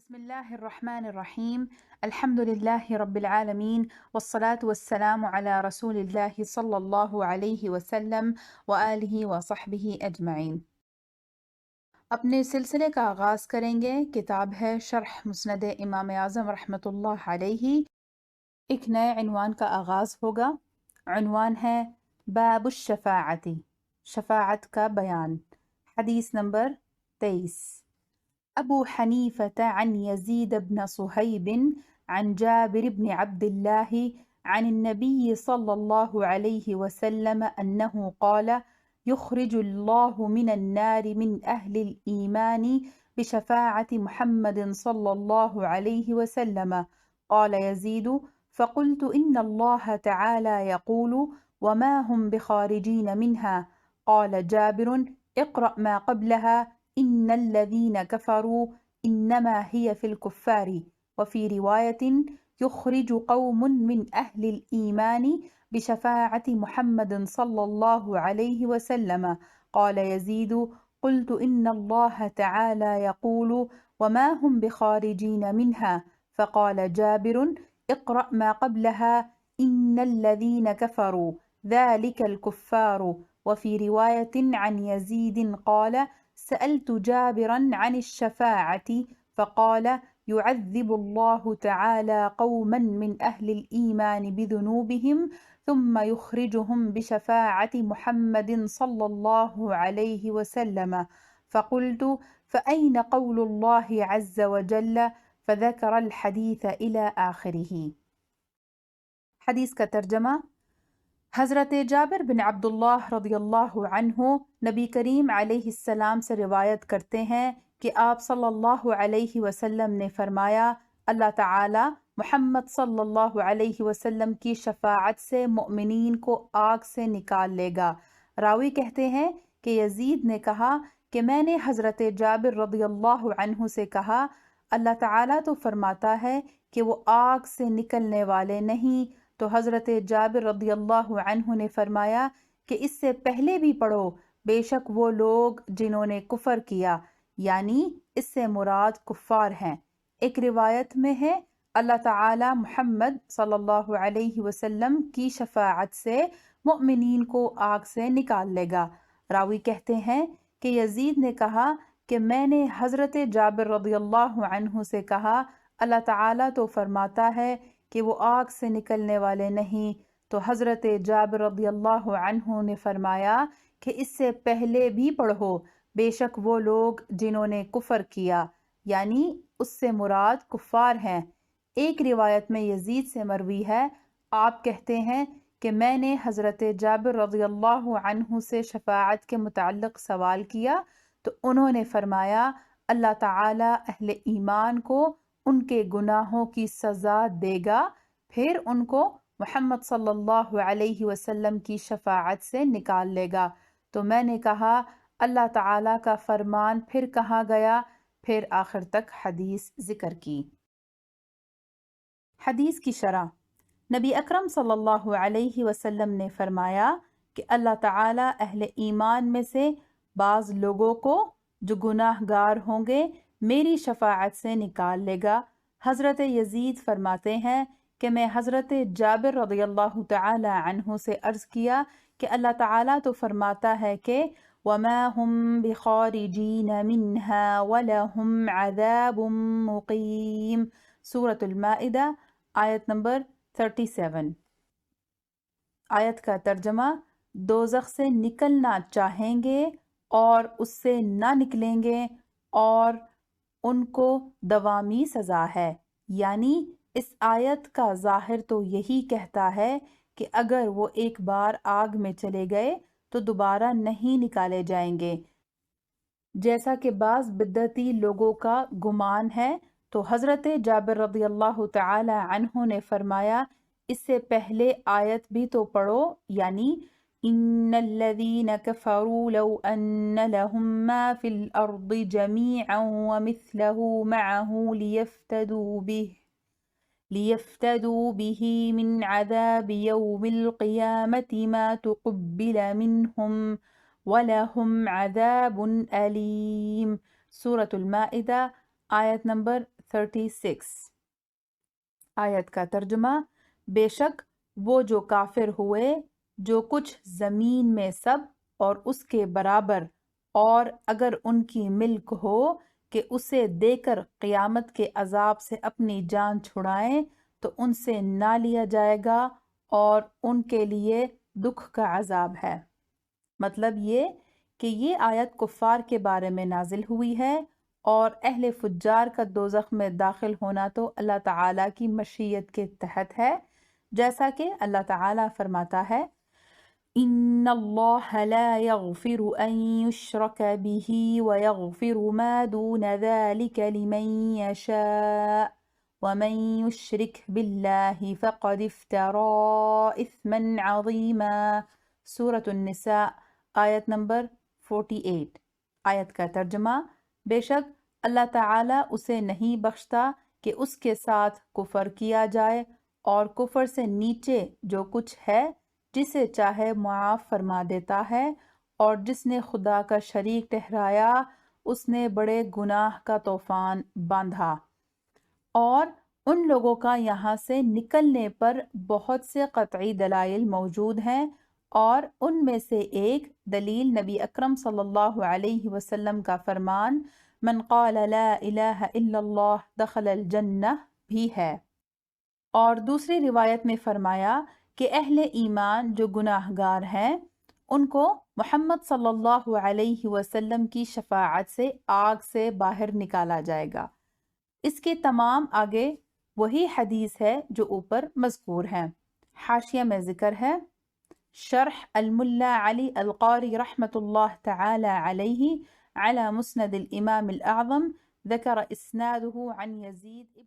بسم الله الرحمن الرحيم. الحمد لله رب العالمين، والصلاة والسلام على رسول الله صلى الله عليه وسلم وآله وصحبه أجمعین۔ اپنے سلسلے کا آغاز کریں گے۔ کتاب ہے شرح مسند امام اعظم رحمۃ اللہ علیہ۔ ایک نئے عنوان کا آغاز ہوگا۔ عنوان ہے باب الشفاعت، شفاعت کا بیان۔ حدیث نمبر 23۔ ابو حنیفة عن يزيد بن صهيب عن جابر بن عبد الله عن النبي صلى الله عليه وسلم أنه قال: يخرج الله من النار من أهل الإيمان بشفاعة محمد صلى الله عليه وسلم. قال يزيد: فقلت إن الله تعالى يقول: وما هم بخارجين منها. قال جابر: اقرأ ما قبلها: إن الذين كفروا إنما هي في الكفار. وفي رواية: يخرج قوم من أهل الإيمان بشفاعة محمد صلى الله عليه وسلم. قال يزيد: قلت إن الله تعالى يقول: وما هم بخارجين منها. فقال جابر: اقرأ ما قبلها: إن الذين كفروا ذلك الكفار. وفي رواية عن يزيد قال: سألت جابرا عن الشفاعة فقال: يعذب الله تعالى قوما من أهل الإيمان بذنوبهم ثم يخرجهم بشفاعة محمد صلى الله عليه وسلم. فقلت: فأين قول الله عز وجل؟ فذكر الحديث إلى آخره۔ حدیث کا ترجمہ۔ حضرت جابر بن عبداللہ رضی اللہ عنہ نبی کریم علیہ السلام سے روایت کرتے ہیں کہ آپ صلی اللہ علیہ وسلم نے فرمایا: اللہ تعالی محمد صلی اللہ علیہ وسلم کی شفاعت سے مؤمنین کو آگ سے نکال لے گا۔ راوی کہتے ہیں کہ یزید نے کہا کہ میں نے حضرت جابر رضی اللہ عنہ سے کہا: اللہ تعالی تو فرماتا ہے کہ وہ آگ سے نکلنے والے نہیں، تو حضرت جابر رضی اللہ عنہ نے فرمایا کہ اس سے پہلے بھی پڑھو: بے شک وہ لوگ جنہوں نے کفر کیا، یعنی اس سے مراد کفار ہیں۔ ایک روایت میں ہے: اللہ تعالی محمد صلی اللہ علیہ وسلم کی شفاعت سے مؤمنین کو آگ سے نکال لے گا۔ راوی کہتے ہیں کہ یزید نے کہا کہ میں نے حضرت جابر رضی اللہ عنہ سے کہا: اللہ تعالی تو فرماتا ہے کہ وہ آگ سے نکلنے والے نہیں، تو حضرت جابر رضی اللہ عنہ نے فرمایا کہ اس سے پہلے بھی پڑھو: بے شک وہ لوگ جنہوں نے کفر کیا، یعنی اس سے مراد کفار ہیں۔ ایک روایت میں یزید سے مروی ہے، آپ کہتے ہیں کہ میں نے حضرت جابر رضی اللہ عنہ سے شفاعت کے متعلق سوال کیا تو انہوں نے فرمایا: اللہ تعالی اہل ایمان کو ان کے گناہوں کی سزا دے گا، پھر ان کو محمد صلی اللہ علیہ وسلم کی شفاعت سے نکال لے گا۔ تو میں نے کہا: اللہ تعالیٰ کا فرمان پھر کہاں گیا؟ پھر آخر تک حدیث ذکر کی۔ حدیث کی شرح۔ نبی اکرم صلی اللہ علیہ وسلم نے فرمایا کہ اللہ تعالیٰ اہل ایمان میں سے بعض لوگوں کو جو گناہ گار ہوں گے میری شفاعت سے نکال لے گا۔ حضرت یزید فرماتے ہیں کہ میں حضرت جابر رضی اللہ تعالی عنہ سے عرض کیا کہ اللہ تعالیٰ تو فرماتا ہے کہ وَمَا هُمْ بِخَارِجِينَ مِنْهَا وَلَهُمْ عَذَابٌ مُقِيمٌ۔ سورة المائدہ آیت نمبر 37۔ آیت کا ترجمہ: دوزخ سے نکلنا چاہیں گے اور اس سے نہ نکلیں گے اور ان کو دوامی سزا ہے۔ یعنی اس آیت کا ظاہر تو یہی کہتا ہے کہ اگر وہ ایک بار آگ میں چلے گئے تو دوبارہ نہیں نکالے جائیں گے، جیسا کہ بعض بدعتی لوگوں کا گمان ہے۔ تو حضرت جابر رضی اللہ تعالی عنہ نے فرمایا اس سے پہلے آیت بھی تو پڑھو، یعنی ان الذین کفروا لو ان لهم ما فی الارض جمیعا ومثله معه لیفتدوا به من عذاب یوم القیامة ما تقبل منهم ولهم عذاب علیم۔ سورة المائدہ آیت نمبر 36۔ آیت کا ترجمہ: بے شک وہ جو کافر ہوئے جو کچھ زمین میں سب اور اس کے برابر، اور اگر ان کی ملک ہو کہ اسے دے کر قیامت کے عذاب سے اپنی جان چھڑائیں تو ان سے نہ لیا جائے گا اور ان کے لیے دکھ کا عذاب ہے۔ مطلب یہ کہ یہ آیت کفار کے بارے میں نازل ہوئی ہے، اور اہل فجار کا دوزخ میں داخل ہونا تو اللہ تعالیٰ کی مشیت کے تحت ہے، جیسا کہ اللہ تعالیٰ فرماتا ہے: ان اللہ لا يغفر ان يشرك به ويغفر ما دون ذلك لمن يشاء ومن يشرك بالله فقد افترى اثما عظیما۔ سورة النساء آیت نمبر 48۔ آیت کا ترجمہ: بے شک اللہ تعالیٰ اسے نہیں بخشتا کہ اس کے ساتھ کفر کیا جائے، اور کفر سے نیچے جو کچھ ہے جسے چاہے معاف فرما دیتا ہے، اور جس نے خدا کا شریک ٹھہرایا اس نے بڑے گناہ کا طوفان باندھا۔ اور ان لوگوں کا یہاں سے نکلنے پر بہت سے قطعی دلائل موجود ہیں، اور ان میں سے ایک دلیل نبی اکرم صلی اللہ علیہ وسلم کا فرمان من قال لا الہ الا اللہ دخل الجنہ بھی ہے۔ اور دوسری روایت میں فرمایا کہ اہل ایمان جو گناہ گار ہیں ان کو محمد صلی اللہ علیہ وسلم کی شفاعت سے آگ سے باہر نکالا جائے گا۔ اس کے تمام آگے وہی حدیث ہے جو اوپر مذکور ہے۔ حاشیہ میں ذکر ہے: شرح الملا علی القاری رحمۃ اللہ تعالی علیہ على مسند الامام الاعظم ذکر اسناده عن یزید